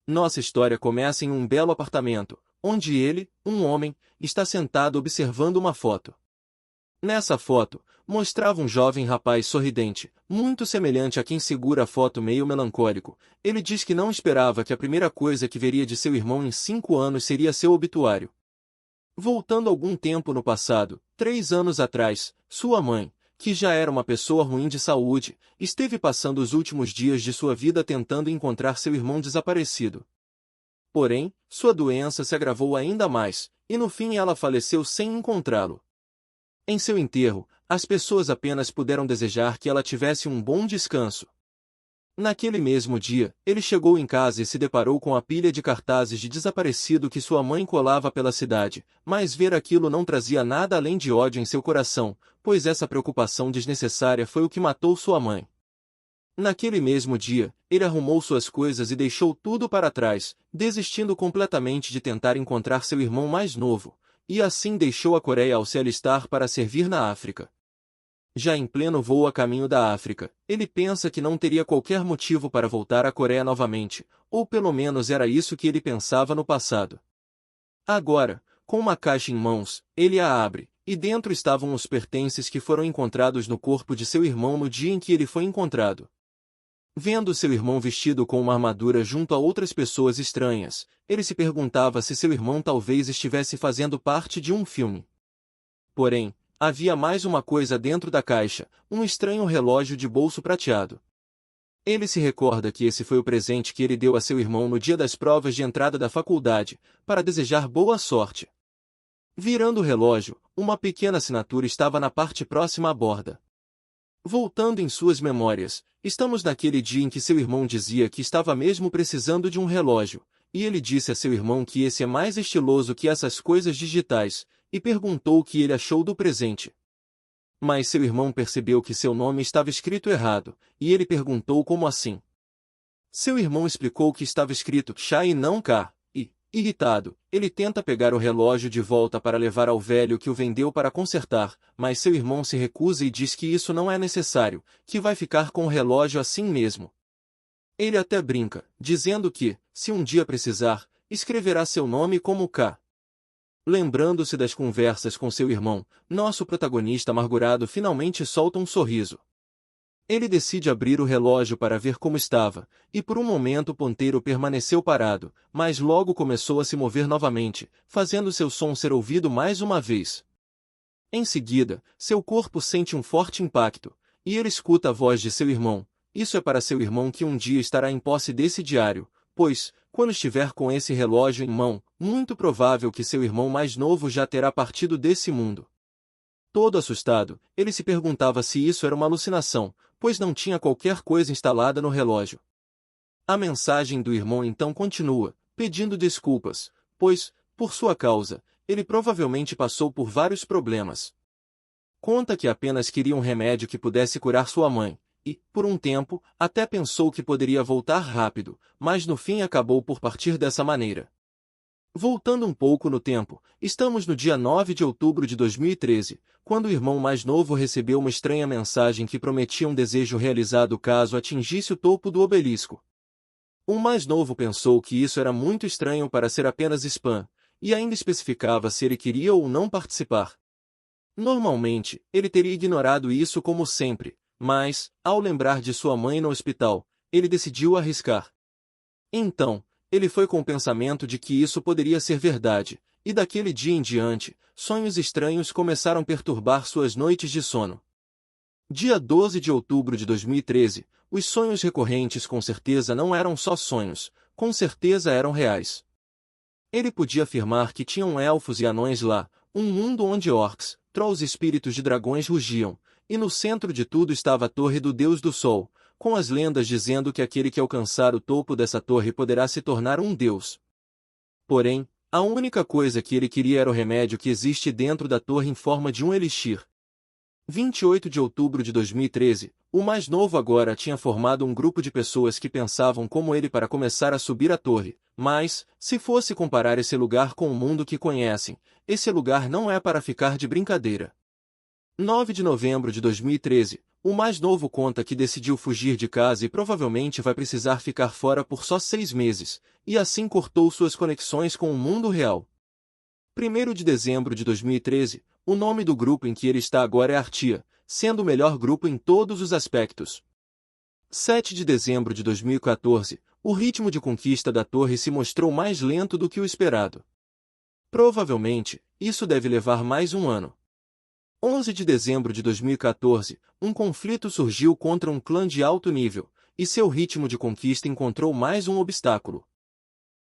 Nossa história começa em um belo apartamento, onde ele, um homem, está sentado observando uma foto. Nessa foto, mostrava um jovem rapaz sorridente, muito semelhante a quem segura a foto meio melancólico. Ele diz que não esperava que a primeira coisa que veria de seu irmão em 5 anos seria seu obituário. Voltando algum tempo no passado, 3 anos atrás, sua mãe, que já era uma pessoa ruim de saúde, esteve passando os últimos dias de sua vida tentando encontrar seu irmão desaparecido. Porém, sua doença se agravou ainda mais, e no fim ela faleceu sem encontrá-lo. Em seu enterro, as pessoas apenas puderam desejar que ela tivesse um bom descanso. Naquele mesmo dia, ele chegou em casa e se deparou com a pilha de cartazes de desaparecido que sua mãe colava pela cidade, mas ver aquilo não trazia nada além de ódio em seu coração, pois essa preocupação desnecessária foi o que matou sua mãe. Naquele mesmo dia, ele arrumou suas coisas e deixou tudo para trás, desistindo completamente de tentar encontrar seu irmão mais novo, e assim deixou a Coreia ao se alistar para servir na África. Já em pleno voo a caminho da África, ele pensa que não teria qualquer motivo para voltar à Coreia novamente, ou pelo menos era isso que ele pensava no passado. Agora, com uma caixa em mãos, ele a abre, e dentro estavam os pertences que foram encontrados no corpo de seu irmão no dia em que ele foi encontrado. Vendo seu irmão vestido com uma armadura junto a outras pessoas estranhas, ele se perguntava se seu irmão talvez estivesse fazendo parte de um filme. Porém, havia mais uma coisa dentro da caixa, um estranho relógio de bolso prateado. Ele se recorda que esse foi o presente que ele deu a seu irmão no dia das provas de entrada da faculdade, para desejar boa sorte. Virando o relógio, uma pequena assinatura estava na parte próxima à borda. Voltando em suas memórias, estamos naquele dia em que seu irmão dizia que estava mesmo precisando de um relógio, e ele disse a seu irmão que esse é mais estiloso que essas coisas digitais, e perguntou o que ele achou do presente. Mas seu irmão percebeu que seu nome estava escrito errado, e ele perguntou como assim. Seu irmão explicou que estava escrito Chá e não K, e, irritado, ele tenta pegar o relógio de volta para levar ao velho que o vendeu para consertar, mas seu irmão se recusa e diz que isso não é necessário, que vai ficar com o relógio assim mesmo. Ele até brinca, dizendo que, se um dia precisar, escreverá seu nome como K. Lembrando-se das conversas com seu irmão, nosso protagonista amargurado finalmente solta um sorriso. Ele decide abrir o relógio para ver como estava, e por um momento o ponteiro permaneceu parado, mas logo começou a se mover novamente, fazendo seu som ser ouvido mais uma vez. Em seguida, seu corpo sente um forte impacto, e ele escuta a voz de seu irmão. Isso é para seu irmão que um dia estará em posse desse diário, pois, quando estiver com esse relógio em mão, muito provável que seu irmão mais novo já terá partido desse mundo. Todo assustado, ele se perguntava se isso era uma alucinação, pois não tinha qualquer coisa instalada no relógio. A mensagem do irmão então continua, pedindo desculpas, pois, por sua causa, ele provavelmente passou por vários problemas. Conta que apenas queria um remédio que pudesse curar sua mãe, e, por um tempo, até pensou que poderia voltar rápido, mas no fim acabou por partir dessa maneira. Voltando um pouco no tempo, estamos no dia 9 de outubro de 2013, quando o irmão mais novo recebeu uma estranha mensagem que prometia um desejo realizado caso atingisse o topo do obelisco. O mais novo pensou que isso era muito estranho para ser apenas spam, e ainda especificava se ele queria ou não participar. Normalmente, ele teria ignorado isso como sempre, mas, ao lembrar de sua mãe no hospital, ele decidiu arriscar. Então, ele foi com o pensamento de que isso poderia ser verdade, e daquele dia em diante, sonhos estranhos começaram a perturbar suas noites de sono. Dia 12 de outubro de 2013, os sonhos recorrentes com certeza não eram só sonhos, com certeza eram reais. Ele podia afirmar que tinham elfos e anões lá, um mundo onde orcs, trolls e espíritos de dragões rugiam, e no centro de tudo estava a Torre do Deus do Sol, com as lendas dizendo que aquele que alcançar o topo dessa torre poderá se tornar um deus. Porém, a única coisa que ele queria era o remédio que existe dentro da torre em forma de um elixir. 28 de outubro de 2013, o mais novo agora tinha formado um grupo de pessoas que pensavam como ele para começar a subir a torre, mas, se fosse comparar esse lugar com o mundo que conhecem, esse lugar não é para ficar de brincadeira. 9 de novembro de 2013, O mais novo conta que decidiu fugir de casa e provavelmente vai precisar ficar fora por só 6 meses, e assim cortou suas conexões com o mundo real. 1º de dezembro de 2013, o nome do grupo em que ele está agora é Artia, sendo o melhor grupo em todos os aspectos. 7 de dezembro de 2014, o ritmo de conquista da torre se mostrou mais lento do que o esperado. Provavelmente, isso deve levar mais um ano. 11 de dezembro de 2014, um conflito surgiu contra um clã de alto nível, e seu ritmo de conquista encontrou mais um obstáculo.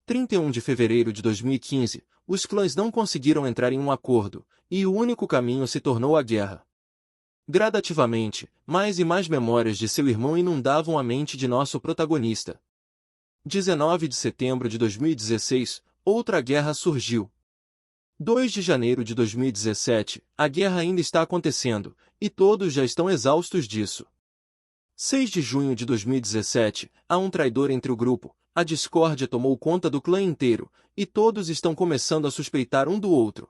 31 de fevereiro de 2015, os clãs não conseguiram entrar em um acordo, e o único caminho se tornou a guerra. Gradativamente, mais e mais memórias de seu irmão inundavam a mente de nosso protagonista. 19 de setembro de 2016, outra guerra surgiu. 2 de janeiro de 2017, a guerra ainda está acontecendo, e todos já estão exaustos disso. 6 de junho de 2017, há um traidor entre o grupo, a discórdia tomou conta do clã inteiro, e todos estão começando a suspeitar um do outro.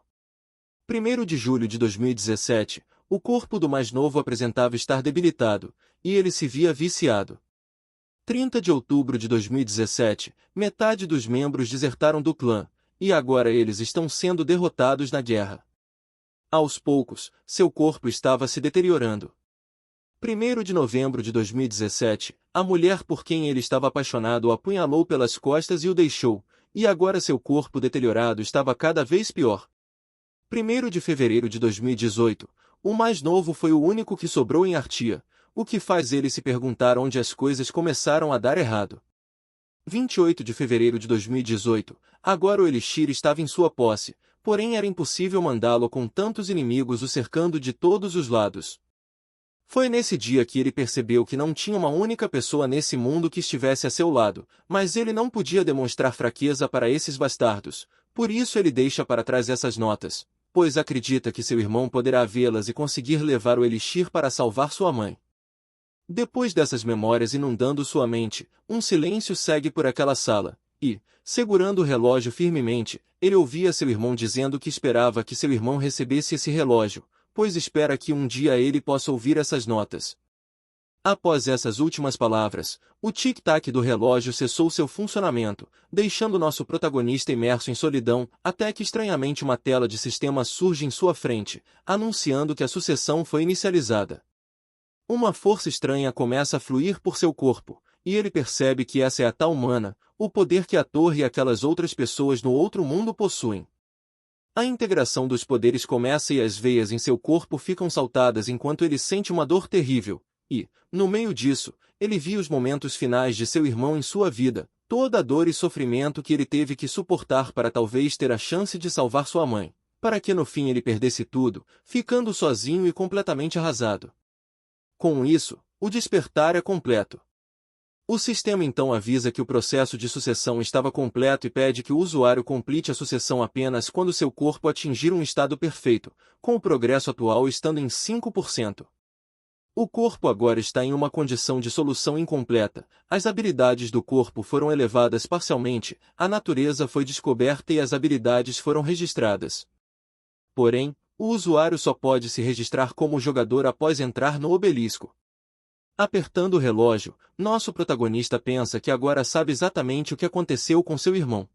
1º de julho de 2017, o corpo do mais novo apresentava estar debilitado, e ele se via viciado. 30 de outubro de 2017, metade dos membros desertaram do clã, e agora eles estão sendo derrotados na guerra. Aos poucos, seu corpo estava se deteriorando. 1º de novembro de 2017, a mulher por quem ele estava apaixonado o apunhalou pelas costas e o deixou, e agora seu corpo deteriorado estava cada vez pior. 1º de fevereiro de 2018, o mais novo foi o único que sobrou em Artia, o que faz ele se perguntar onde as coisas começaram a dar errado. 28 de fevereiro de 2018, agora o Elixir estava em sua posse, porém era impossível mandá-lo com tantos inimigos o cercando de todos os lados. Foi nesse dia que ele percebeu que não tinha uma única pessoa nesse mundo que estivesse a seu lado, mas ele não podia demonstrar fraqueza para esses bastardos, por isso ele deixa para trás essas notas, pois acredita que seu irmão poderá vê-las e conseguir levar o Elixir para salvar sua mãe. Depois dessas memórias inundando sua mente, um silêncio segue por aquela sala, e, segurando o relógio firmemente, ele ouvia seu irmão dizendo que esperava que seu irmão recebesse esse relógio, pois espera que um dia ele possa ouvir essas notas. Após essas últimas palavras, o tic-tac do relógio cessou seu funcionamento, deixando nosso protagonista imerso em solidão, até que estranhamente uma tela de sistema surge em sua frente, anunciando que a sucessão foi inicializada. Uma força estranha começa a fluir por seu corpo, e ele percebe que essa é a tal mana, o poder que a torre e aquelas outras pessoas no outro mundo possuem. A integração dos poderes começa e as veias em seu corpo ficam saltadas enquanto ele sente uma dor terrível, e, no meio disso, ele via os momentos finais de seu irmão em sua vida, toda a dor e sofrimento que ele teve que suportar para talvez ter a chance de salvar sua mãe, para que no fim ele perdesse tudo, ficando sozinho e completamente arrasado. Com isso, o despertar é completo. O sistema então avisa que o processo de sucessão estava completo e pede que o usuário complete a sucessão apenas quando seu corpo atingir um estado perfeito, com o progresso atual estando em 5%. O corpo agora está em uma condição de solução incompleta, as habilidades do corpo foram elevadas parcialmente, a natureza foi descoberta e as habilidades foram registradas. Porém, o usuário só pode se registrar como jogador após entrar no obelisco. Apertando o relógio, nosso protagonista pensa que agora sabe exatamente o que aconteceu com seu irmão.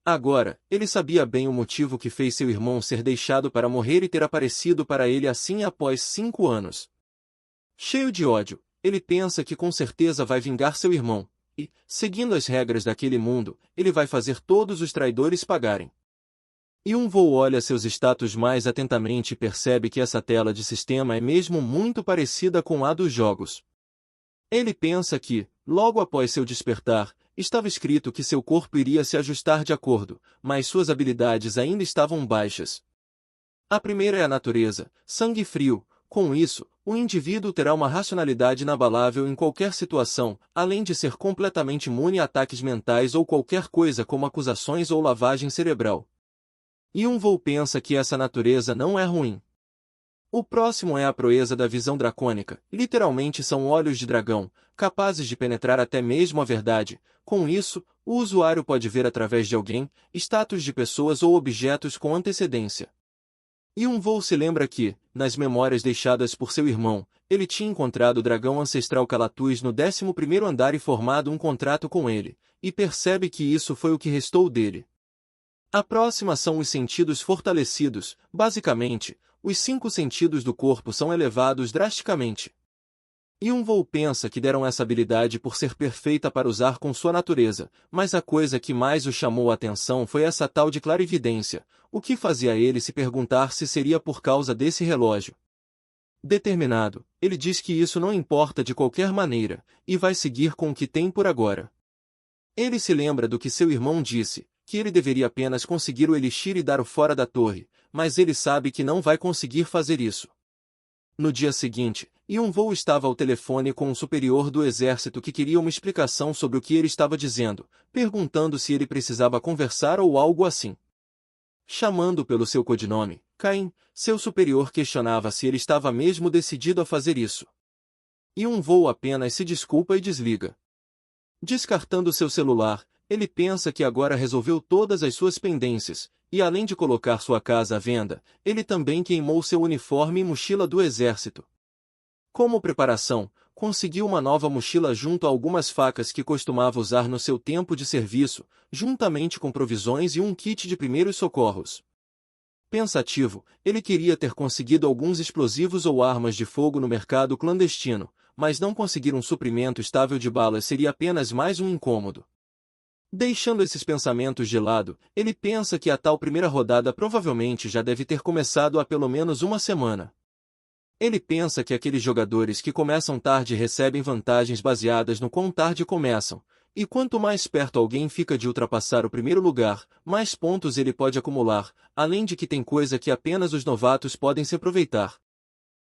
Agora, ele sabia bem o motivo que fez seu irmão ser deixado para morrer e ter aparecido para ele assim após 5 anos. Cheio de ódio, ele pensa que com certeza vai vingar seu irmão, e, seguindo as regras daquele mundo, ele vai fazer todos os traidores pagarem. E um voo olha seus status mais atentamente e percebe que essa tela de sistema é mesmo muito parecida com a dos jogos. Ele pensa que, logo após seu despertar, estava escrito que seu corpo iria se ajustar de acordo, mas suas habilidades ainda estavam baixas. A primeira é a natureza, sangue frio. Com isso, o indivíduo terá uma racionalidade inabalável em qualquer situação, além de ser completamente imune a ataques mentais ou qualquer coisa como acusações ou lavagem cerebral. E um voo pensa que essa natureza não é ruim. O próximo é a proeza da visão dracônica, literalmente são olhos de dragão, capazes de penetrar até mesmo a verdade. Com isso, o usuário pode ver através de alguém, status de pessoas ou objetos com antecedência. Yun-Woo se lembra que, nas memórias deixadas por seu irmão, ele tinha encontrado o dragão ancestral Calatus no 11º andar e formado um contrato com ele, e percebe que isso foi o que restou dele. A próxima são os sentidos fortalecidos. Basicamente, os 5 sentidos do corpo são elevados drasticamente. Yun-Woo pensa que deram essa habilidade por ser perfeita para usar com sua natureza, mas a coisa que mais o chamou a atenção foi essa tal de clarividência, o que fazia ele se perguntar se seria por causa desse relógio. Determinado, ele diz que isso não importa de qualquer maneira, e vai seguir com o que tem por agora. Ele se lembra do que seu irmão disse, que ele deveria apenas conseguir o elixir e dar o fora da torre, mas ele sabe que não vai conseguir fazer isso. No dia seguinte, Yun-Woo estava ao telefone com um superior do exército que queria uma explicação sobre o que ele estava dizendo, perguntando se ele precisava conversar ou algo assim. Chamando pelo seu codinome, Cain, seu superior questionava se ele estava mesmo decidido a fazer isso. Yun-Woo apenas se desculpa e desliga. Descartando seu celular, ele pensa que agora resolveu todas as suas pendências, e além de colocar sua casa à venda, ele também queimou seu uniforme e mochila do exército. Como preparação, conseguiu uma nova mochila junto a algumas facas que costumava usar no seu tempo de serviço, juntamente com provisões e um kit de primeiros socorros. Pensativo, ele queria ter conseguido alguns explosivos ou armas de fogo no mercado clandestino, mas não conseguir um suprimento estável de balas seria apenas mais um incômodo. Deixando esses pensamentos de lado, ele pensa que a tal primeira rodada provavelmente já deve ter começado há pelo menos uma semana. Ele pensa que aqueles jogadores que começam tarde recebem vantagens baseadas no quão tarde começam, e quanto mais perto alguém fica de ultrapassar o primeiro lugar, mais pontos ele pode acumular, além de que tem coisa que apenas os novatos podem se aproveitar.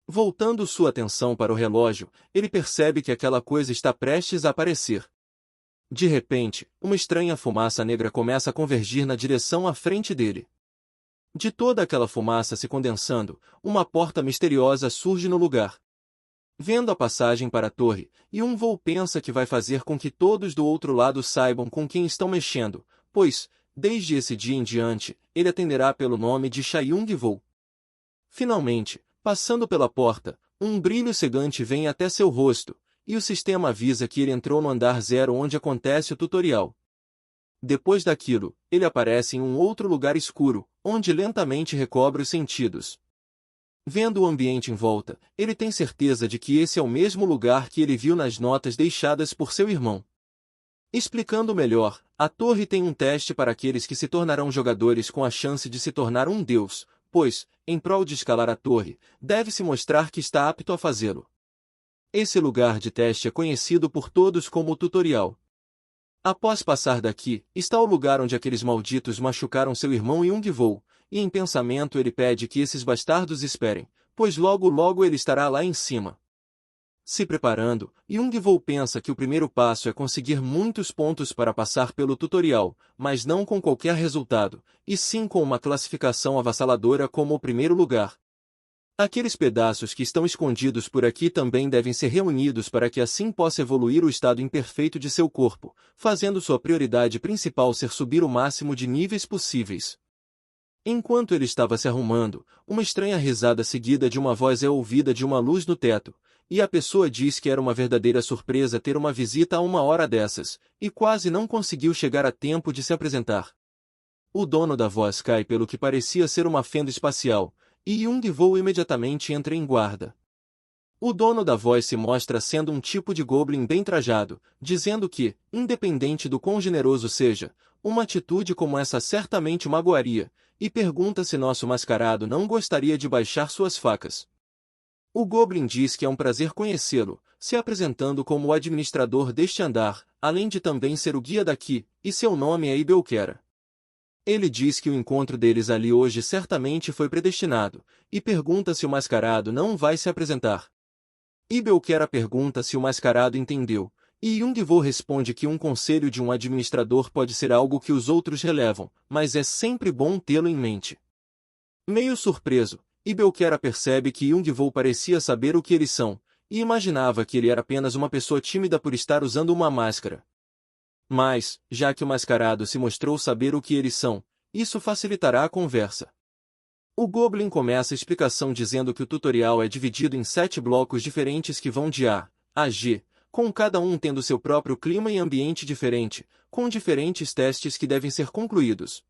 Voltando sua atenção para o relógio, ele percebe que aquela coisa está prestes a aparecer. De repente, uma estranha fumaça negra começa a convergir na direção à frente dele. De toda aquela fumaça se condensando, uma porta misteriosa surge no lugar. Vendo a passagem para a torre, Yun-Woo pensa que vai fazer com que todos do outro lado saibam com quem estão mexendo, pois, desde esse dia em diante, ele atenderá pelo nome de Chae-Yong-Woo. Finalmente, passando pela porta, um brilho cegante vem até seu rosto, e o sistema avisa que ele entrou no andar 0 onde acontece o tutorial. Depois daquilo, ele aparece em um outro lugar escuro, onde lentamente recobre os sentidos. Vendo o ambiente em volta, ele tem certeza de que esse é o mesmo lugar que ele viu nas notas deixadas por seu irmão. Explicando melhor, a torre tem um teste para aqueles que se tornarão jogadores com a chance de se tornar um deus, pois, em prol de escalar a torre, deve-se mostrar que está apto a fazê-lo. Esse lugar de teste é conhecido por todos como o tutorial. Após passar daqui, está o lugar onde aqueles malditos machucaram seu irmão Yun-Woo, e em pensamento ele pede que esses bastardos esperem, pois logo logo ele estará lá em cima. Se preparando, Yun-Woo pensa que o primeiro passo é conseguir muitos pontos para passar pelo tutorial, mas não com qualquer resultado, e sim com uma classificação avassaladora como o primeiro lugar. Aqueles pedaços que estão escondidos por aqui também devem ser reunidos para que assim possa evoluir o estado imperfeito de seu corpo, fazendo sua prioridade principal ser subir o máximo de níveis possíveis. Enquanto ele estava se arrumando, uma estranha risada seguida de uma voz é ouvida de uma luz no teto, e a pessoa diz que era uma verdadeira surpresa ter uma visita a uma hora dessas, e quase não conseguiu chegar a tempo de se apresentar. O dono da voz cai pelo que parecia ser uma fenda espacial, e Yun-Woo imediatamente entra em guarda. O dono da voz se mostra sendo um tipo de goblin bem trajado, dizendo que, independente do quão generoso seja, uma atitude como essa certamente o magoaria, e pergunta se nosso mascarado não gostaria de baixar suas facas. O goblin diz que é um prazer conhecê-lo, se apresentando como o administrador deste andar, além de também ser o guia daqui, e seu nome é Ibelkera. Ele diz que o encontro deles ali hoje certamente foi predestinado, e pergunta se o mascarado não vai se apresentar. Ibelkera pergunta se o mascarado entendeu, e Yun-Woo responde que um conselho de um administrador pode ser algo que os outros relevam, mas é sempre bom tê-lo em mente. Meio surpreso, Ibelkera percebe que Yun-Woo parecia saber o que eles são, e imaginava que ele era apenas uma pessoa tímida por estar usando uma máscara. Mas, já que o mascarado se mostrou saber o que eles são, isso facilitará a conversa. O Goblin começa a explicação dizendo que o tutorial é dividido em 7 blocos diferentes que vão de A a G, com cada um tendo seu próprio clima e ambiente diferente, com diferentes testes que devem ser concluídos.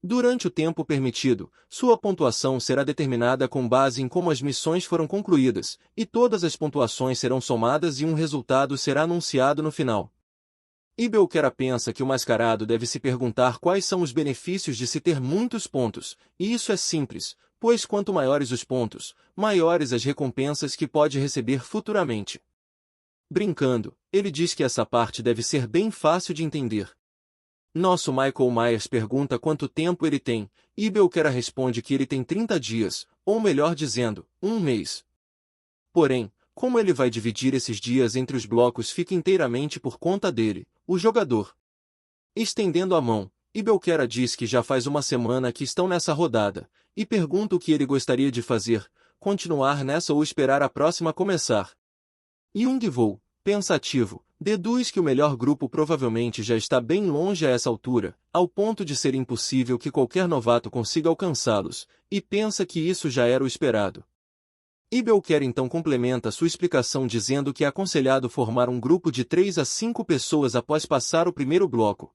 Durante o tempo permitido, sua pontuação será determinada com base em como as missões foram concluídas, e todas as pontuações serão somadas e um resultado será anunciado no final. Ibelkera pensa que o mascarado deve se perguntar quais são os benefícios de se ter muitos pontos, e isso é simples, pois quanto maiores os pontos, maiores as recompensas que pode receber futuramente. Brincando, ele diz que essa parte deve ser bem fácil de entender. Nosso Michael Myers pergunta quanto tempo ele tem, e Ibelkera responde que ele tem 30 dias, ou melhor dizendo, um mês. Porém, como ele vai dividir esses dias entre os blocos fica inteiramente por conta dele, o jogador. Estendendo a mão, Ibelkera diz que já faz uma semana que estão nessa rodada, e pergunta o que ele gostaria de fazer, continuar nessa ou esperar a próxima começar. Young-Woo, pensativo, deduz que o melhor grupo provavelmente já está bem longe a essa altura, ao ponto de ser impossível que qualquer novato consiga alcançá-los, e pensa que isso já era o esperado. Ibelkera então complementa sua explicação dizendo que é aconselhado formar um grupo de 3 a 5 pessoas após passar o primeiro bloco.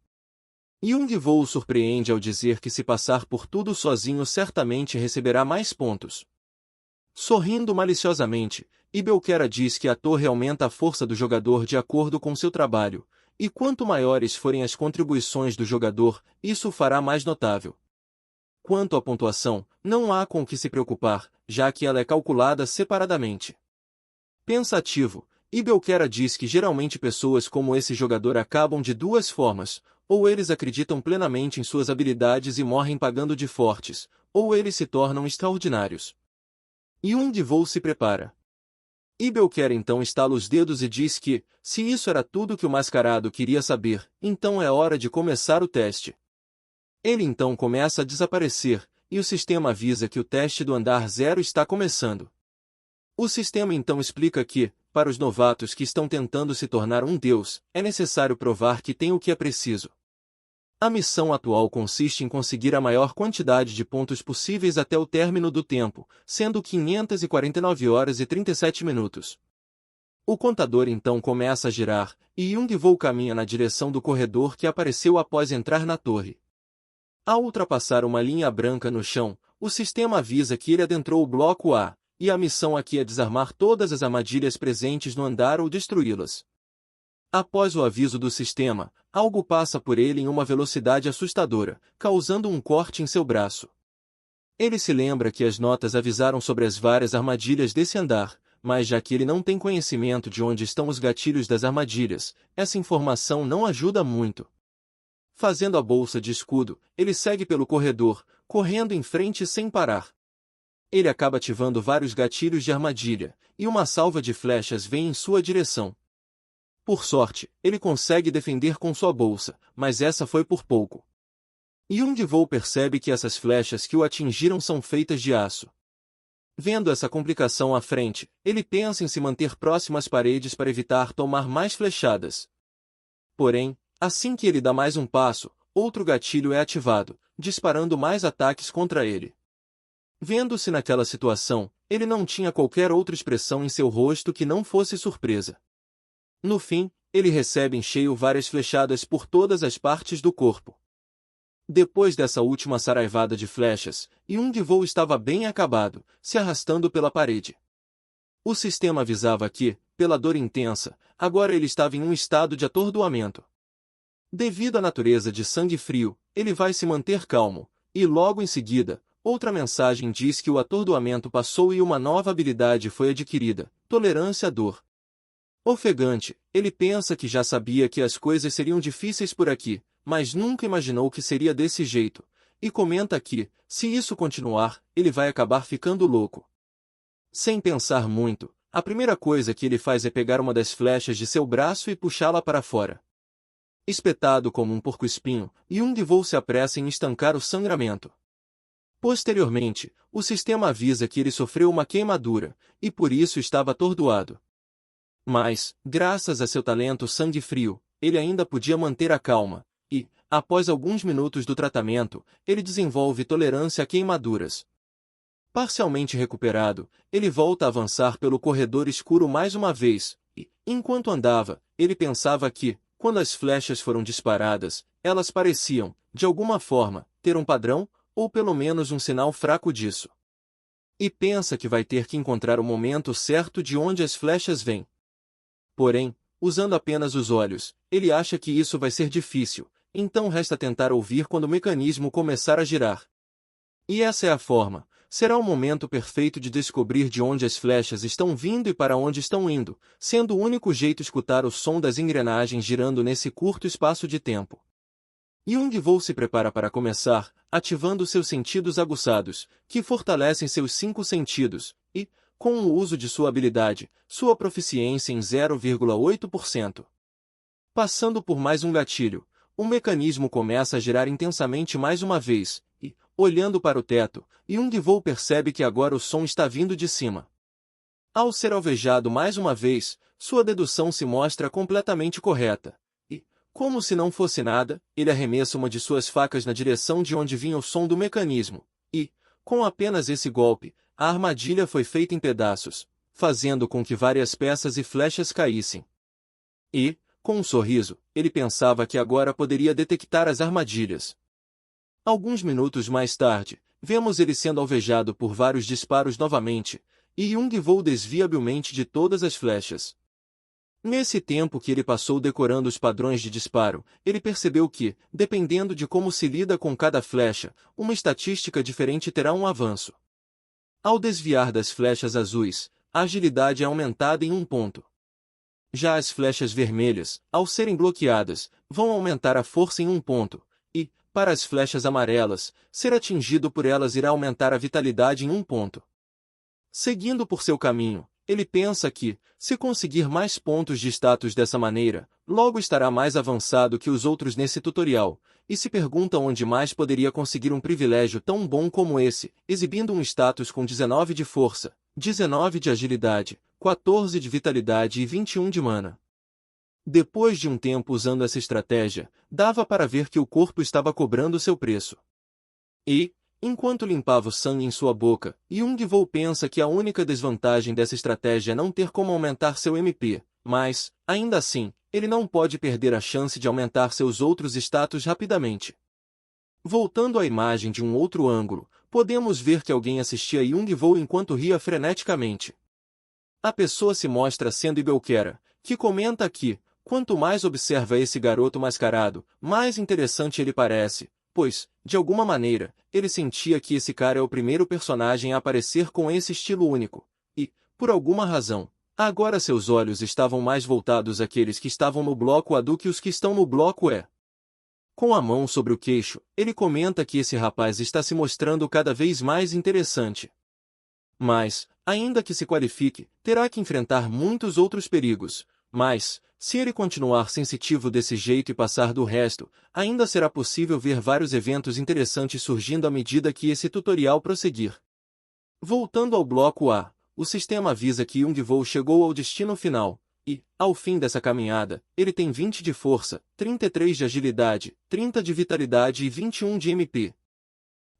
Young-Woo surpreende ao dizer que se passar por tudo sozinho certamente receberá mais pontos. Sorrindo maliciosamente, Ibelkera diz que a torre aumenta a força do jogador de acordo com seu trabalho, e quanto maiores forem as contribuições do jogador, isso o fará mais notável. Quanto à pontuação, não há com o que se preocupar, já que ela é calculada separadamente. Pensativo, Ibelkera diz que geralmente pessoas como esse jogador acabam de duas formas, ou eles acreditam plenamente em suas habilidades e morrem pagando de fortes, ou eles se tornam extraordinários. Young-Woo se prepara. Ibelkera então estala os dedos e diz que, se isso era tudo que o mascarado queria saber, então é hora de começar o teste. Ele então começa a desaparecer, e o sistema avisa que o teste do andar 0 está começando. O sistema então explica que, para os novatos que estão tentando se tornar um deus, é necessário provar que tem o que é preciso. A missão atual consiste em conseguir a maior quantidade de pontos possíveis até o término do tempo, sendo 549 horas e 37 minutos. O contador então começa a girar, e Young-Woo caminha na direção do corredor que apareceu após entrar na torre. Ao ultrapassar uma linha branca no chão, o sistema avisa que ele adentrou o bloco A, e a missão aqui é desarmar todas as armadilhas presentes no andar ou destruí-las. Após o aviso do sistema, algo passa por ele em uma velocidade assustadora, causando um corte em seu braço. Ele se lembra que as notas avisaram sobre as várias armadilhas desse andar, mas já que ele não tem conhecimento de onde estão os gatilhos das armadilhas, essa informação não ajuda muito. Fazendo a bolsa de escudo, ele segue pelo corredor, correndo em frente sem parar. Ele acaba ativando vários gatilhos de armadilha, e uma salva de flechas vem em sua direção. Por sorte, ele consegue defender com sua bolsa, mas essa foi por pouco. Young-Woo percebe que essas flechas que o atingiram são feitas de aço. Vendo essa complicação à frente, ele pensa em se manter próximo às paredes para evitar tomar mais flechadas. Porém, assim que ele dá mais um passo, outro gatilho é ativado, disparando mais ataques contra ele. Vendo-se naquela situação, ele não tinha qualquer outra expressão em seu rosto que não fosse surpresa. No fim, ele recebe em cheio várias flechadas por todas as partes do corpo. Depois dessa última saraivada de flechas, Young-Woo estava bem acabado, se arrastando pela parede. O sistema avisava que, pela dor intensa, agora ele estava em um estado de atordoamento. Devido à natureza de sangue frio, ele vai se manter calmo, e logo em seguida, outra mensagem diz que o atordoamento passou e uma nova habilidade foi adquirida, tolerância à dor. Ofegante, ele pensa que já sabia que as coisas seriam difíceis por aqui, mas nunca imaginou que seria desse jeito, e comenta que, se isso continuar, ele vai acabar ficando louco. Sem pensar muito, a primeira coisa que ele faz é pegar uma das flechas de seu braço e puxá-la para fora. Espetado como um porco-espinho, Young-Woo se apressa em estancar o sangramento. Posteriormente, o sistema avisa que ele sofreu uma queimadura, e por isso estava atordoado. Mas, graças a seu talento sangue frio, ele ainda podia manter a calma, e, após alguns minutos do tratamento, ele desenvolve tolerância a queimaduras. Parcialmente recuperado, ele volta a avançar pelo corredor escuro mais uma vez, e, enquanto andava, ele pensava que, quando as flechas foram disparadas, elas pareciam, de alguma forma, ter um padrão, ou pelo menos um sinal fraco disso. E pensa que vai ter que encontrar o momento certo de onde as flechas vêm. Porém, usando apenas os olhos, ele acha que isso vai ser difícil, então resta tentar ouvir quando o mecanismo começar a girar. E essa é a forma. Será o momento perfeito de descobrir de onde as flechas estão vindo e para onde estão indo, sendo o único jeito escutar o som das engrenagens girando nesse curto espaço de tempo. Jung-Woo se prepara para começar, ativando seus sentidos aguçados, que fortalecem seus 5 sentidos, e, com o uso de sua habilidade, sua proficiência em 0,8%. Passando por mais um gatilho, o mecanismo começa a girar intensamente mais uma vez, e, olhando para o teto, Jung-Woo percebe que agora o som está vindo de cima. Ao ser alvejado mais uma vez, sua dedução se mostra completamente correta. E, como se não fosse nada, ele arremessa uma de suas facas na direção de onde vinha o som do mecanismo. E, com apenas esse golpe, a armadilha foi feita em pedaços, fazendo com que várias peças e flechas caíssem. E, com um sorriso, ele pensava que agora poderia detectar as armadilhas. Alguns minutos mais tarde, vemos ele sendo alvejado por vários disparos novamente, e Jung-Woo desvia habilmente de todas as flechas. Nesse tempo que ele passou decorando os padrões de disparo, ele percebeu que, dependendo de como se lida com cada flecha, uma estatística diferente terá um avanço. Ao desviar das flechas azuis, a agilidade é aumentada em 1 ponto. Já as flechas vermelhas, ao serem bloqueadas, vão aumentar a força em 1 ponto, e, para as flechas amarelas, ser atingido por elas irá aumentar a vitalidade em 1 ponto. Seguindo por seu caminho, ele pensa que, se conseguir mais pontos de status dessa maneira, logo estará mais avançado que os outros nesse tutorial, e se pergunta onde mais poderia conseguir um privilégio tão bom como esse, exibindo um status com 19 de força, 19 de agilidade, 14 de vitalidade e 21 de mana. Depois de um tempo usando essa estratégia, dava para ver que o corpo estava cobrando seu preço. E, enquanto limpava o sangue em sua boca, Jung-Woo pensa que a única desvantagem dessa estratégia é não ter como aumentar seu MP, mas, ainda assim, ele não pode perder a chance de aumentar seus outros status rapidamente. Voltando à imagem de um outro ângulo, podemos ver que alguém assistia Jung-Woo enquanto ria freneticamente. A pessoa se mostra sendo Ibelkera, que comenta que, quanto mais observa esse garoto mascarado, mais interessante ele parece, pois, de alguma maneira, ele sentia que esse cara é o primeiro personagem a aparecer com esse estilo único, e, por alguma razão, agora seus olhos estavam mais voltados àqueles que estavam no bloco A do que os que estão no bloco E. Com a mão sobre o queixo, ele comenta que esse rapaz está se mostrando cada vez mais interessante. Mas, ainda que se qualifique, terá que enfrentar muitos outros perigos, mas, se ele continuar sensitivo desse jeito e passar do resto, ainda será possível ver vários eventos interessantes surgindo à medida que esse tutorial prosseguir. Voltando ao bloco A, o sistema avisa que Jung-Woo chegou ao destino final, e, ao fim dessa caminhada, ele tem 20 de força, 33 de agilidade, 30 de vitalidade e 21 de MP.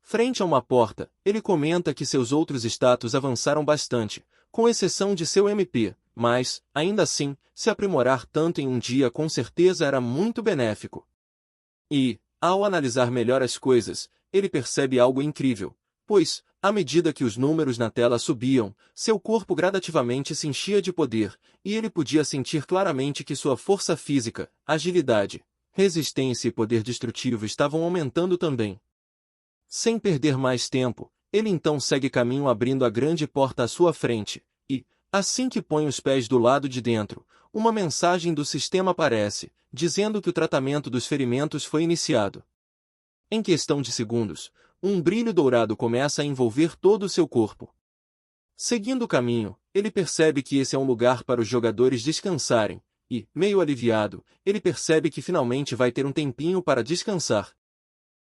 Frente a uma porta, ele comenta que seus outros status avançaram bastante, com exceção de seu MP, mas, ainda assim, se aprimorar tanto em um dia com certeza era muito benéfico. E, ao analisar melhor as coisas, ele percebe algo incrível, pois, à medida que os números na tela subiam, seu corpo gradativamente se enchia de poder, e ele podia sentir claramente que sua força física, agilidade, resistência e poder destrutivo estavam aumentando também. Sem perder mais tempo, ele então segue caminho abrindo a grande porta à sua frente, e, assim que põe os pés do lado de dentro, uma mensagem do sistema aparece, dizendo que o tratamento dos ferimentos foi iniciado. Em questão de segundos, um brilho dourado começa a envolver todo o seu corpo. Seguindo o caminho, ele percebe que esse é um lugar para os jogadores descansarem, e, meio aliviado, ele percebe que finalmente vai ter um tempinho para descansar.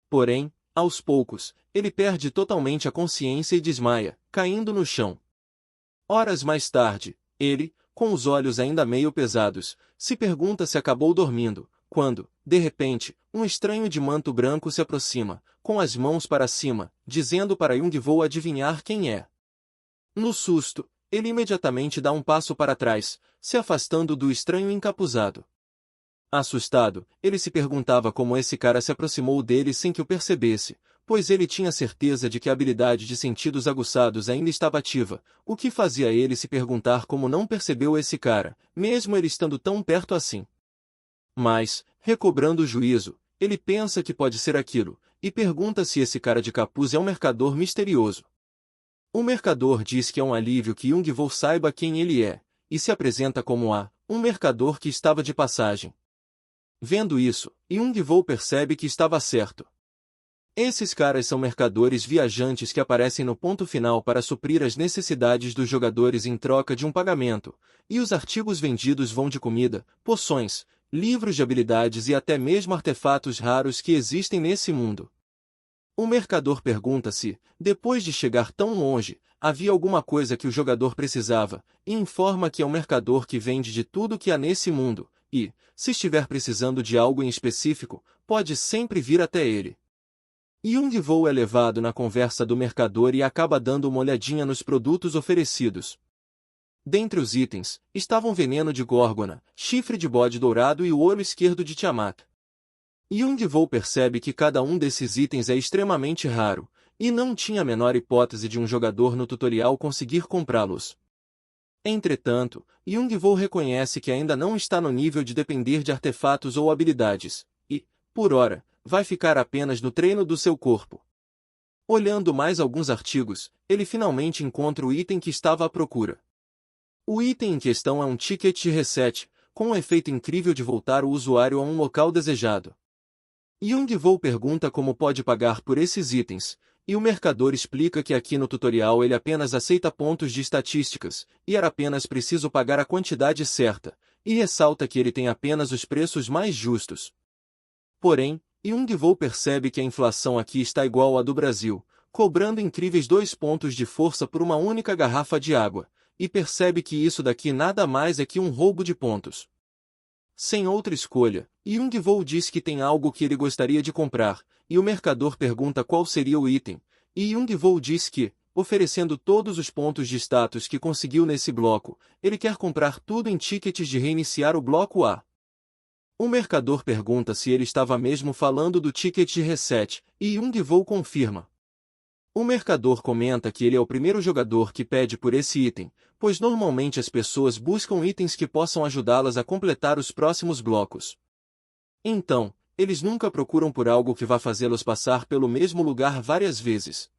Porém, aos poucos, ele perde totalmente a consciência e desmaia, caindo no chão. Horas mais tarde, ele, com os olhos ainda meio pesados, se pergunta se acabou dormindo, quando, De repente, um estranho de manto branco se aproxima, com as mãos para cima, dizendo para Yong-woo adivinhar quem é. No susto, ele imediatamente dá um passo para trás, se afastando do estranho encapuzado. Assustado, ele se perguntava como esse cara se aproximou dele sem que o percebesse, pois ele tinha certeza de que a habilidade de sentidos aguçados ainda estava ativa, o que fazia ele se perguntar como não percebeu esse cara, mesmo ele estando tão perto assim. Mas, recobrando o juízo, ele pensa que pode ser aquilo, e pergunta se esse cara de capuz é um mercador misterioso. O mercador diz que é um alívio que Yong-woo saiba quem ele é, e se apresenta como um mercador que estava de passagem. Vendo isso, Yong-woo percebe que estava certo. Esses caras são mercadores viajantes que aparecem no ponto final para suprir as necessidades dos jogadores em troca de um pagamento, e os artigos vendidos vão de comida, poções, livros de habilidades e até mesmo artefatos raros que existem nesse mundo. O mercador pergunta se, depois de chegar tão longe, havia alguma coisa que o jogador precisava, e informa que é um mercador que vende de tudo que há nesse mundo, e, se estiver precisando de algo em específico, pode sempre vir até ele. Yong-woo é levado na conversa do mercador e acaba dando uma olhadinha nos produtos oferecidos. Dentre os itens, estavam veneno de górgona, chifre de bode dourado e o olho esquerdo de Tiamat. Yong-woo percebe que cada um desses itens é extremamente raro, e não tinha a menor hipótese de um jogador no tutorial conseguir comprá-los. Entretanto, Yong-woo reconhece que ainda não está no nível de depender de artefatos ou habilidades, e, por ora, vai ficar apenas no treino do seu corpo. Olhando mais alguns artigos, ele finalmente encontra o item que estava à procura. O item em questão é um ticket de reset, com um efeito incrível de voltar o usuário a um local desejado. Yong-woo pergunta como pode pagar por esses itens, e o mercador explica que aqui no tutorial ele apenas aceita pontos de estatísticas, e era apenas preciso pagar a quantidade certa, e ressalta que ele tem apenas os preços mais justos. Porém, Yong-woo percebe que a inflação aqui está igual à do Brasil, cobrando incríveis 2 pontos de força por uma única garrafa de água, e percebe que isso daqui nada mais é que um roubo de pontos. Sem outra escolha, Yong-woo diz que tem algo que ele gostaria de comprar, e o mercador pergunta qual seria o item, e Yong-woo diz que, oferecendo todos os pontos de status que conseguiu nesse bloco, ele quer comprar tudo em tickets de reiniciar o bloco A. O mercador pergunta se ele estava mesmo falando do ticket de reset, e Yong-woo confirma. O mercador comenta que ele é o primeiro jogador que pede por esse item, pois normalmente as pessoas buscam itens que possam ajudá-las a completar os próximos blocos. Então, eles nunca procuram por algo que vá fazê-los passar pelo mesmo lugar várias vezes.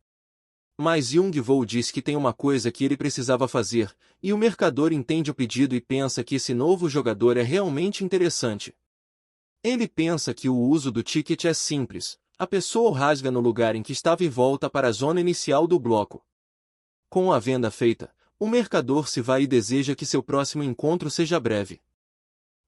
Mas Yong-woo diz que tem uma coisa que ele precisava fazer, e o mercador entende o pedido e pensa que esse novo jogador é realmente interessante. Ele pensa que o uso do ticket é simples. A pessoa o rasga no lugar em que estava e volta para a zona inicial do bloco. Com a venda feita, o mercador se vai e deseja que seu próximo encontro seja breve.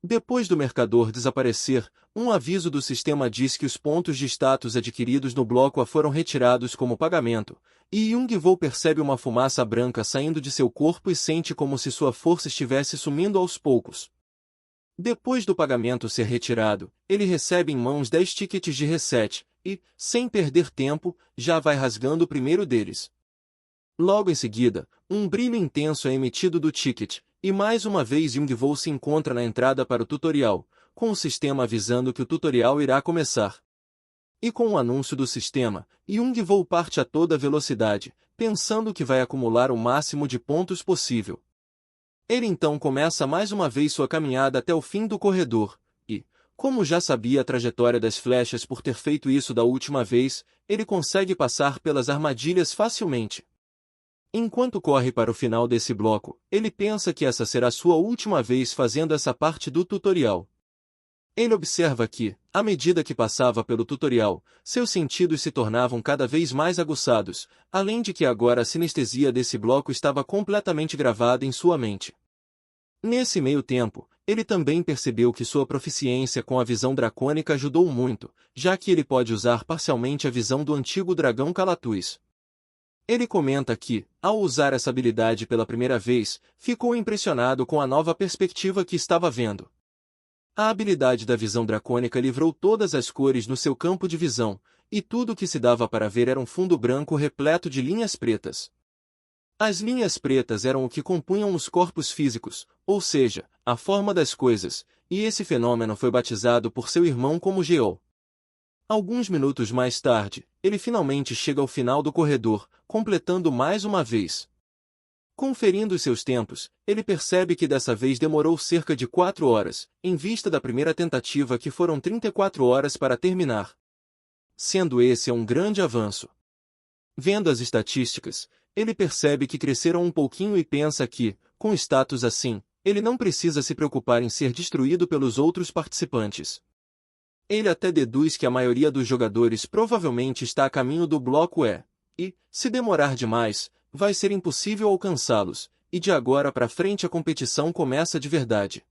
Depois do mercador desaparecer, um aviso do sistema diz que os pontos de status adquiridos no bloco A foram retirados como pagamento, e Yong-woo percebe uma fumaça branca saindo de seu corpo e sente como se sua força estivesse sumindo aos poucos. Depois do pagamento ser retirado, ele recebe em mãos 10 tickets de reset, e, sem perder tempo, já vai rasgando o primeiro deles. Logo em seguida, um brilho intenso é emitido do ticket, e mais uma vez Yong-woo se encontra na entrada para o tutorial, com o sistema avisando que o tutorial irá começar. E com o anúncio do sistema, Yong-woo parte a toda velocidade, pensando que vai acumular o máximo de pontos possível. Ele então começa mais uma vez sua caminhada até o fim do corredor, e, como já sabia a trajetória das flechas por ter feito isso da última vez, ele consegue passar pelas armadilhas facilmente. Enquanto corre para o final desse bloco, ele pensa que essa será sua última vez fazendo essa parte do tutorial. Ele observa que, à medida que passava pelo tutorial, seus sentidos se tornavam cada vez mais aguçados, além de que agora a sinestesia desse bloco estava completamente gravada em sua mente. Nesse meio tempo, ele também percebeu que sua proficiência com a visão dracônica ajudou muito, já que ele pode usar parcialmente a visão do antigo dragão Calatus. Ele comenta que, ao usar essa habilidade pela primeira vez, ficou impressionado com a nova perspectiva que estava vendo. A habilidade da visão dracônica livrou todas as cores no seu campo de visão, e tudo o que se dava para ver era um fundo branco repleto de linhas pretas. As linhas pretas eram o que compunham os corpos físicos, ou seja, a forma das coisas, e esse fenômeno foi batizado por seu irmão como Geol. Alguns minutos mais tarde, ele finalmente chega ao final do corredor, completando mais uma vez. Conferindo os seus tempos, ele percebe que dessa vez demorou cerca de 4 horas, em vista da primeira tentativa que foram 34 horas para terminar. Sendo esse um grande avanço. Vendo as estatísticas, ele percebe que cresceram um pouquinho e pensa que, com status assim, ele não precisa se preocupar em ser destruído pelos outros participantes. Ele até deduz que a maioria dos jogadores provavelmente está a caminho do bloco E, e, se demorar demais, vai ser impossível alcançá-los, e de agora para frente a competição começa de verdade.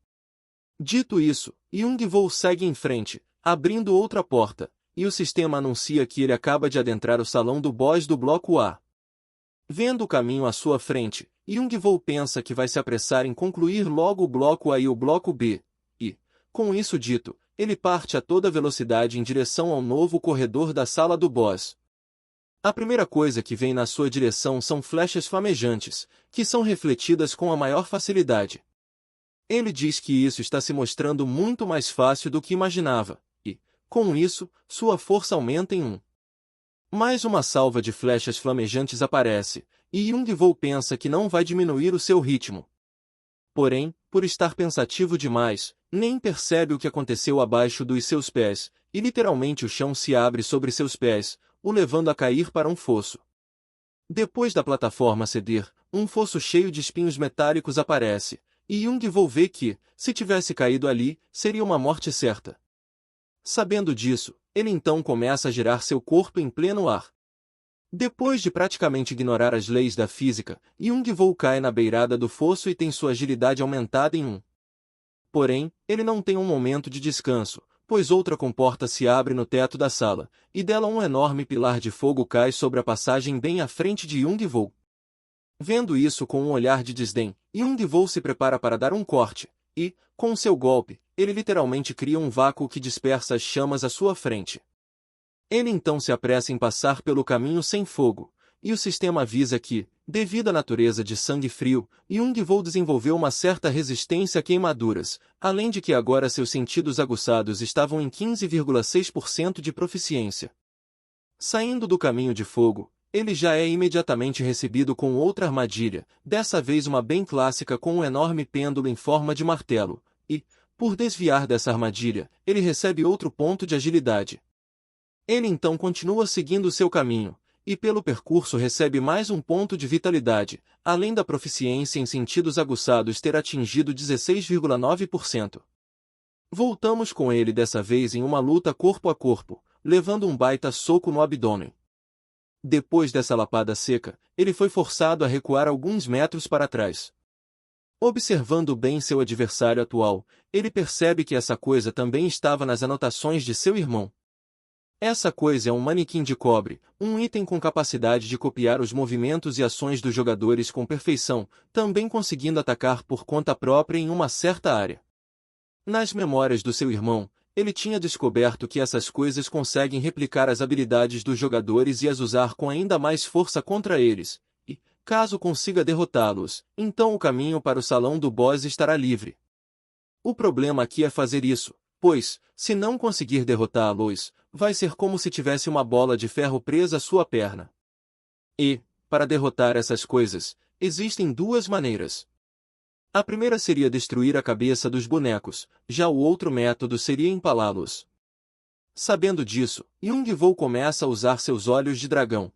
Dito isso, Young-Woo segue em frente, abrindo outra porta, e o sistema anuncia que ele acaba de adentrar o salão do boss do bloco A. Vendo o caminho à sua frente, Young-Woo pensa que vai se apressar em concluir logo o bloco A e o bloco B, e, com isso dito, ele parte a toda velocidade em direção ao novo corredor da sala do boss. A primeira coisa que vem na sua direção são flechas flamejantes, que são refletidas com a maior facilidade. Ele diz que isso está se mostrando muito mais fácil do que imaginava, e, com isso, sua força aumenta em 1. Mais uma salva de flechas flamejantes aparece, e Young-Woo pensa que não vai diminuir o seu ritmo. Porém, por estar pensativo demais, nem percebe o que aconteceu abaixo dos seus pés, e literalmente o chão se abre sobre seus pés, o levando a cair para um fosso. Depois da plataforma ceder, um fosso cheio de espinhos metálicos aparece, e Young-Woo vê que, se tivesse caído ali, seria uma morte certa. Sabendo disso, ele então começa a girar seu corpo em pleno ar. Depois de praticamente ignorar as leis da física, Young-Woo cai na beirada do fosso e tem sua agilidade aumentada em 1. Porém, ele não tem um momento de descanso, pois outra comporta se abre no teto da sala, e dela um enorme pilar de fogo cai sobre a passagem bem à frente de Young-Woo. Vendo isso com um olhar de desdém, Young-Woo se prepara para dar um corte, e, com seu golpe, ele literalmente cria um vácuo que dispersa as chamas à sua frente. Ele então se apressa em passar pelo caminho sem fogo, e o sistema avisa que, devido à natureza de sangue frio, Young-Woo desenvolveu uma certa resistência a queimaduras, além de que agora seus sentidos aguçados estavam em 15,6% de proficiência. Saindo do caminho de fogo, ele já é imediatamente recebido com outra armadilha, dessa vez uma bem clássica com um enorme pêndulo em forma de martelo, e, por desviar dessa armadilha, ele recebe outro ponto de agilidade. Ele então continua seguindo seu caminho, e pelo percurso recebe mais um ponto de vitalidade, além da proficiência em sentidos aguçados ter atingido 16,9%. Voltamos com ele dessa vez em uma luta corpo a corpo, levando um baita soco no abdômen. Depois dessa lapada seca, ele foi forçado a recuar alguns metros para trás. Observando bem seu adversário atual, ele percebe que essa coisa também estava nas anotações de seu irmão. Essa coisa é um manequim de cobre, um item com capacidade de copiar os movimentos e ações dos jogadores com perfeição, também conseguindo atacar por conta própria em uma certa área. Nas memórias do seu irmão, ele tinha descoberto que essas coisas conseguem replicar as habilidades dos jogadores e as usar com ainda mais força contra eles, e, caso consiga derrotá-los, então o caminho para o salão do boss estará livre. O problema aqui é fazer isso, pois, se não conseguir derrotá-los, vai ser como se tivesse uma bola de ferro presa à sua perna. E, para derrotar essas coisas, existem duas maneiras. A primeira seria destruir a cabeça dos bonecos, já o outro método seria empalá-los. Sabendo disso, Young-Woo começa a usar seus olhos de dragão.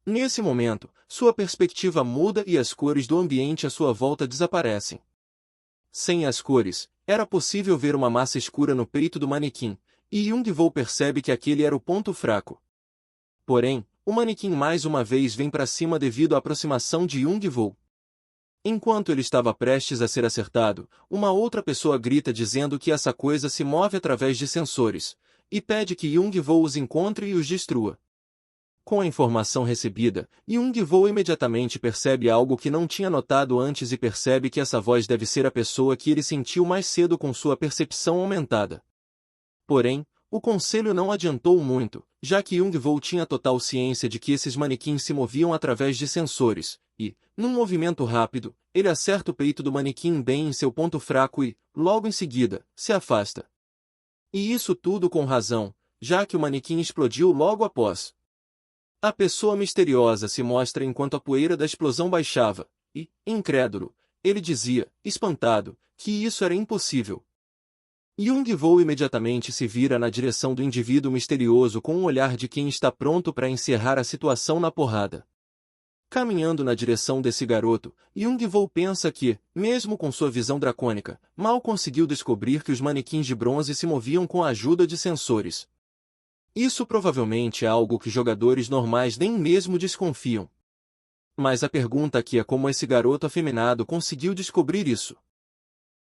Nesse momento, sua perspectiva muda e as cores do ambiente à sua volta desaparecem. Sem as cores, era possível ver uma massa escura no peito do manequim, e Young-Woo percebe que aquele era o ponto fraco. Porém, o manequim mais uma vez vem para cima devido à aproximação de Young-Woo. Enquanto ele estava prestes a ser acertado, uma outra pessoa grita dizendo que essa coisa se move através de sensores, e pede que Young-Woo os encontre e os destrua. Com a informação recebida, Young-woo imediatamente percebe algo que não tinha notado antes e percebe que essa voz deve ser a pessoa que ele sentiu mais cedo com sua percepção aumentada. Porém, o conselho não adiantou muito, já que Young-woo tinha total ciência de que esses manequins se moviam através de sensores, e, num movimento rápido, ele acerta o peito do manequim bem em seu ponto fraco e, logo em seguida, se afasta. E isso tudo com razão, já que o manequim explodiu logo após. A pessoa misteriosa se mostra enquanto a poeira da explosão baixava, e, incrédulo, ele dizia, espantado, que isso era impossível. Young-woo imediatamente se vira na direção do indivíduo misterioso com um olhar de quem está pronto para encerrar a situação na porrada. Caminhando na direção desse garoto, Young-woo pensa que, mesmo com sua visão dracônica, mal conseguiu descobrir que os manequins de bronze se moviam com a ajuda de sensores. Isso provavelmente é algo que jogadores normais nem mesmo desconfiam. Mas a pergunta aqui é como esse garoto afeminado conseguiu descobrir isso.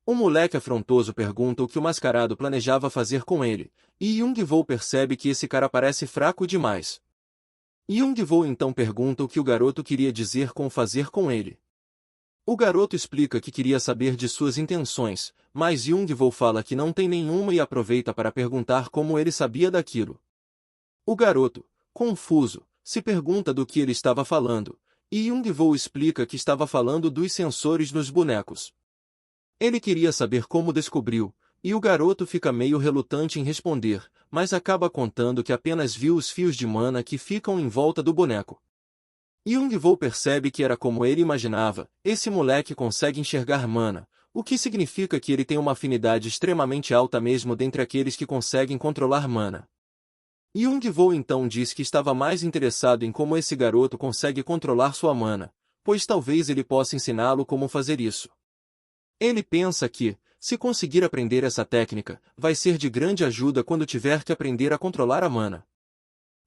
O moleque afrontoso pergunta o que o mascarado planejava fazer com ele, e Young-woo percebe que esse cara parece fraco demais. Young-woo então pergunta o que o garoto queria dizer com fazer com ele. O garoto explica que queria saber de suas intenções, mas Young-woo fala que não tem nenhuma e aproveita para perguntar como ele sabia daquilo. O garoto, confuso, se pergunta do que ele estava falando, e Young-woo explica que estava falando dos sensores nos bonecos. Ele queria saber como descobriu, e o garoto fica meio relutante em responder, mas acaba contando que apenas viu os fios de mana que ficam em volta do boneco. Young-woo percebe que era como ele imaginava, esse moleque consegue enxergar mana, o que significa que ele tem uma afinidade extremamente alta mesmo dentre aqueles que conseguem controlar mana. Young-woo então diz que estava mais interessado em como esse garoto consegue controlar sua mana, pois talvez ele possa ensiná-lo como fazer isso. Ele pensa que, se conseguir aprender essa técnica, vai ser de grande ajuda quando tiver que aprender a controlar a mana.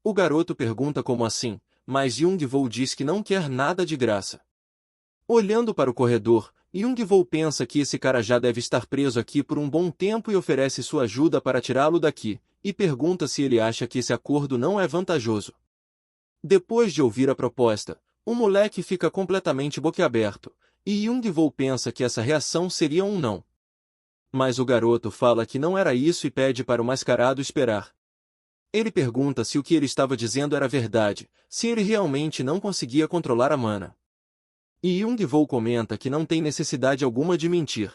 O garoto pergunta como assim, mas Young-woo diz que não quer nada de graça. Olhando para o corredor, Young-woo pensa que esse cara já deve estar preso aqui por um bom tempo e oferece sua ajuda para tirá-lo daqui, e pergunta se ele acha que esse acordo não é vantajoso. Depois de ouvir a proposta, o moleque fica completamente boquiaberto, e Young-woo pensa que essa reação seria um não. Mas o garoto fala que não era isso e pede para o mascarado esperar. Ele pergunta se o que ele estava dizendo era verdade, se ele realmente não conseguia controlar a mana. E Young-woo comenta que não tem necessidade alguma de mentir.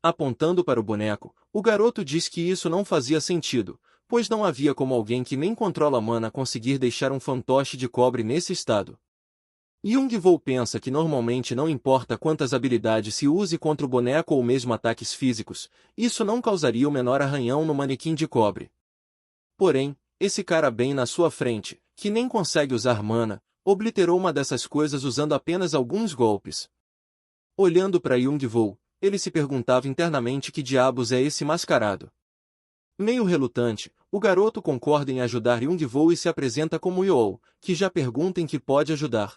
Apontando para o boneco, o garoto diz que isso não fazia sentido, pois não havia como alguém que nem controla a mana conseguir deixar um fantoche de cobre nesse estado. Young-woo pensa que normalmente não importa quantas habilidades se use contra o boneco ou mesmo ataques físicos, isso não causaria o menor arranhão no manequim de cobre. Porém, esse cara bem na sua frente, que nem consegue usar mana, obliterou uma dessas coisas usando apenas alguns golpes. Olhando para Young-woo, ele se perguntava internamente que diabos é esse mascarado. Meio relutante, o garoto concorda em ajudar Young-woo e se apresenta como Yoo, que já pergunta em que pode ajudar.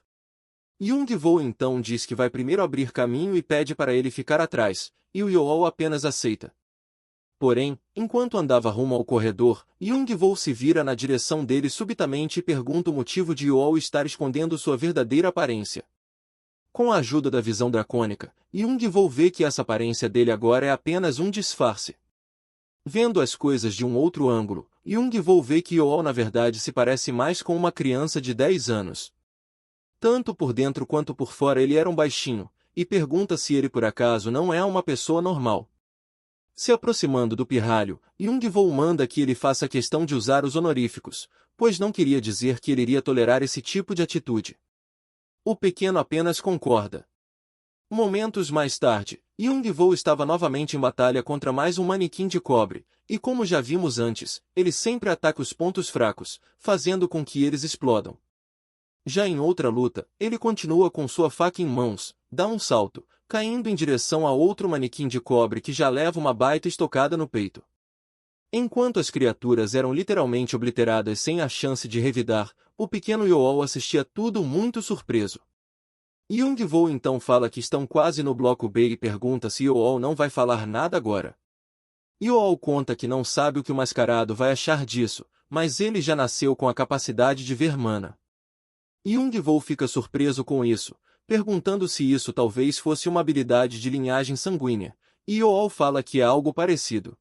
Young-woo então diz que vai primeiro abrir caminho e pede para ele ficar atrás, e o Yoo apenas aceita. Porém, enquanto andava rumo ao corredor, Young-woo se vira na direção dele subitamente e pergunta o motivo de Yoo estar escondendo sua verdadeira aparência. Com a ajuda da visão dracônica, Young-woo vê que essa aparência dele agora é apenas um disfarce. Vendo as coisas de um outro ângulo, Young-woo vê que Yoo na verdade se parece mais com uma criança de 10 anos. Tanto por dentro quanto por fora ele era um baixinho, e pergunta se ele por acaso não é uma pessoa normal. Se aproximando do pirralho, Young-woo manda que ele faça questão de usar os honoríficos, pois não queria dizer que ele iria tolerar esse tipo de atitude. O pequeno apenas concorda. Momentos mais tarde, Young-woo estava novamente em batalha contra mais um manequim de cobre, e como já vimos antes, ele sempre ataca os pontos fracos, fazendo com que eles explodam. Já em outra luta, ele continua com sua faca em mãos, dá um salto, caindo em direção a outro manequim de cobre que já leva uma baita estocada no peito. Enquanto as criaturas eram literalmente obliteradas sem a chance de revidar, o pequeno Yoo assistia tudo muito surpreso. Young-woo então fala que estão quase no bloco B e pergunta se Yoo não vai falar nada agora. Yoo conta que não sabe o que o mascarado vai achar disso, mas ele já nasceu com a capacidade de ver mana. Young-woo fica surpreso com isso, perguntando se isso talvez fosse uma habilidade de linhagem sanguínea, e Yeol fala que é algo parecido.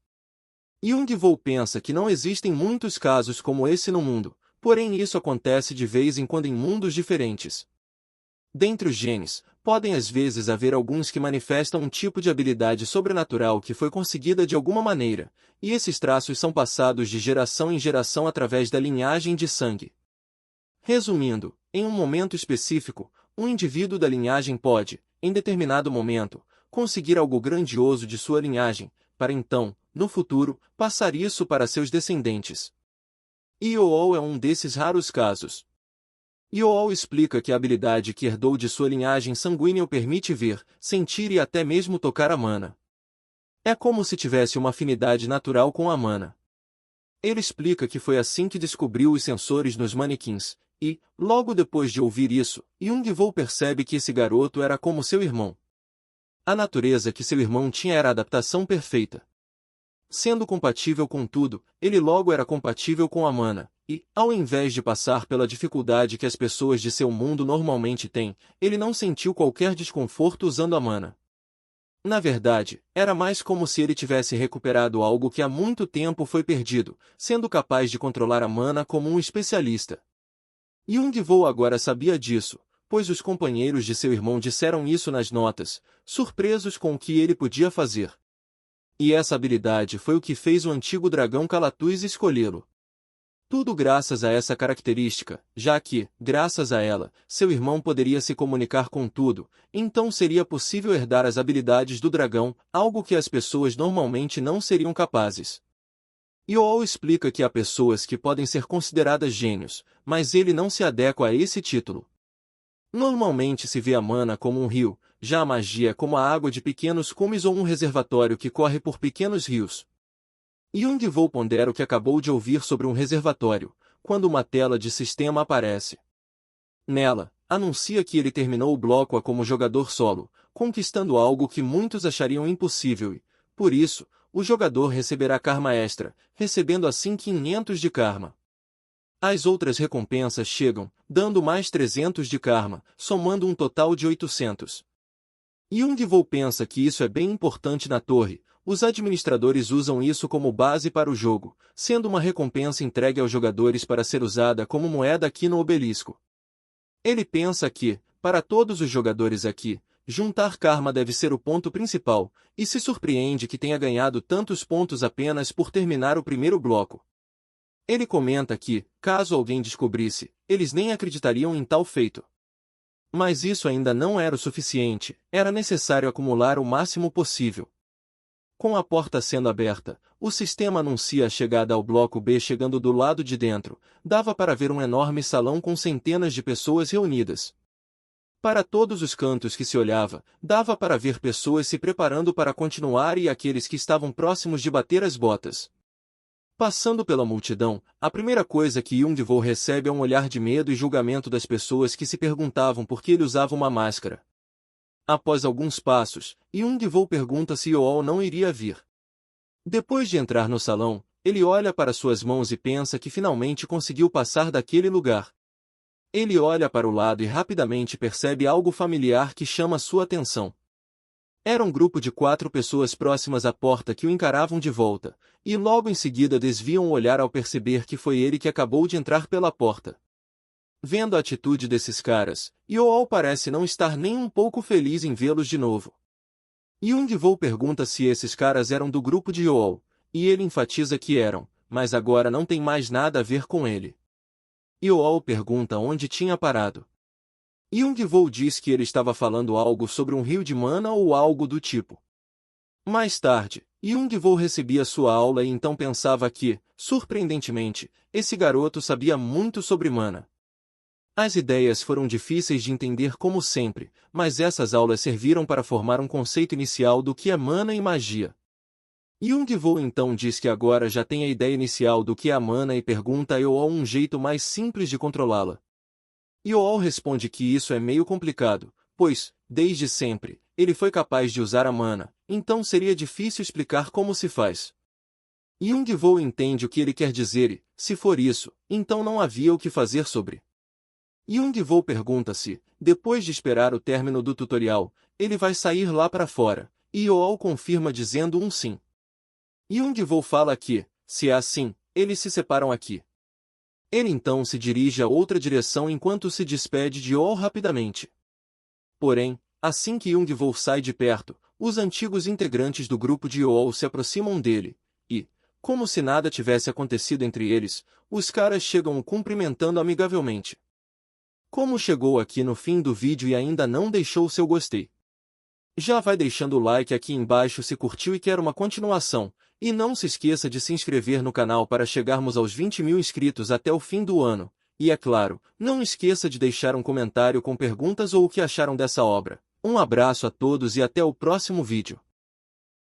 Young-woo pensa que não existem muitos casos como esse no mundo, porém isso acontece de vez em quando em mundos diferentes. Dentre os genes, podem às vezes haver alguns que manifestam um tipo de habilidade sobrenatural que foi conseguida de alguma maneira, e esses traços são passados de geração em geração através da linhagem de sangue. Resumindo, em um momento específico, um indivíduo da linhagem pode, em determinado momento, conseguir algo grandioso de sua linhagem, para então, no futuro, passar isso para seus descendentes. Yeol é um desses raros casos. Yeol explica que a habilidade que herdou de sua linhagem sanguínea o permite ver, sentir e até mesmo tocar a mana. É como se tivesse uma afinidade natural com a mana. Ele explica que foi assim que descobriu os sensores nos manequins, e, logo depois de ouvir isso, Young-woo percebe que esse garoto era como seu irmão. A natureza que seu irmão tinha era a adaptação perfeita. Sendo compatível com tudo, ele logo era compatível com a mana, e, ao invés de passar pela dificuldade que as pessoas de seu mundo normalmente têm, ele não sentiu qualquer desconforto usando a mana. Na verdade, era mais como se ele tivesse recuperado algo que há muito tempo foi perdido, sendo capaz de controlar a mana como um especialista. Young-woo agora sabia disso, pois os companheiros de seu irmão disseram isso nas notas, surpresos com o que ele podia fazer. E essa habilidade foi o que fez o antigo dragão Calatuz escolhê-lo. Tudo graças a essa característica, já que, graças a ela, seu irmão poderia se comunicar com tudo, então seria possível herdar as habilidades do dragão, algo que as pessoas normalmente não seriam capazes. Yeol explica que há pessoas que podem ser consideradas gênios, mas ele não se adequa a esse título. Normalmente se vê a mana como um rio, já a magia como a água de pequenos cumes ou um reservatório que corre por pequenos rios. Young-woo pondera o que acabou de ouvir sobre um reservatório, quando uma tela de sistema aparece. Nela, anuncia que ele terminou o bloco A como jogador solo, conquistando algo que muitos achariam impossível e, por isso, o jogador receberá karma extra, recebendo assim 500 de karma. As outras recompensas chegam, dando mais 300 de karma, somando um total de 800. Young-woo pensa que isso é bem importante na torre. Os administradores usam isso como base para o jogo, sendo uma recompensa entregue aos jogadores para ser usada como moeda aqui no obelisco. Ele pensa que, para todos os jogadores aqui, juntar karma deve ser o ponto principal, e se surpreende que tenha ganhado tantos pontos apenas por terminar o primeiro bloco. Ele comenta que, caso alguém descobrisse, eles nem acreditariam em tal feito. Mas isso ainda não era o suficiente, era necessário acumular o máximo possível. Com a porta sendo aberta, o sistema anuncia a chegada ao bloco B chegando do lado de dentro, dava para ver um enorme salão com centenas de pessoas reunidas. Para todos os cantos que se olhava, dava para ver pessoas se preparando para continuar e aqueles que estavam próximos de bater as botas. Passando pela multidão, a primeira coisa que Young-woo recebe é um olhar de medo e julgamento das pessoas que se perguntavam por que ele usava uma máscara. Após alguns passos, Young-woo pergunta se Yeol não iria vir. Depois de entrar no salão, ele olha para suas mãos e pensa que finalmente conseguiu passar daquele lugar. Ele olha para o lado e rapidamente percebe algo familiar que chama sua atenção. Era um grupo de 4 pessoas próximas à porta que o encaravam de volta, e logo em seguida desviam o olhar ao perceber que foi ele que acabou de entrar pela porta. Vendo a atitude desses caras, Yeol parece não estar nem um pouco feliz em vê-los de novo. Young-woo pergunta se esses caras eram do grupo de Yeol, e ele enfatiza que eram, mas agora não tem mais nada a ver com ele. Yeol pergunta onde tinha parado. Young-woo diz que ele estava falando algo sobre um rio de mana ou algo do tipo. Mais tarde, Young-woo recebia sua aula e então pensava que, surpreendentemente, esse garoto sabia muito sobre mana. As ideias foram difíceis de entender como sempre, mas essas aulas serviram para formar um conceito inicial do que é mana e magia. Young-woo então diz que agora já tem a ideia inicial do que é a mana e pergunta a Yeol um jeito mais simples de controlá-la. Yeol responde que isso é meio complicado, pois, desde sempre, ele foi capaz de usar a mana, então seria difícil explicar como se faz. Young-woo entende o que ele quer dizer e, se for isso, então não havia o que fazer sobre. Young-woo pergunta se, depois de esperar o término do tutorial, ele vai sair lá para fora, e Yeol confirma dizendo um sim. Young-woo fala que, se é assim, eles se separam aqui. Ele então se dirige a outra direção enquanto se despede de Yeol rapidamente. Porém, assim que Young-woo sai de perto, os antigos integrantes do grupo de Yeol se aproximam dele, e, como se nada tivesse acontecido entre eles, os caras chegam o cumprimentando amigavelmente. Como chegou aqui no fim do vídeo e ainda não deixou seu gostei? Já vai deixando o like aqui embaixo se curtiu e quer uma continuação, e não se esqueça de se inscrever no canal para chegarmos aos 20.000 inscritos até o fim do ano, e é claro, não esqueça de deixar um comentário com perguntas ou o que acharam dessa obra. Um abraço a todos e até o próximo vídeo.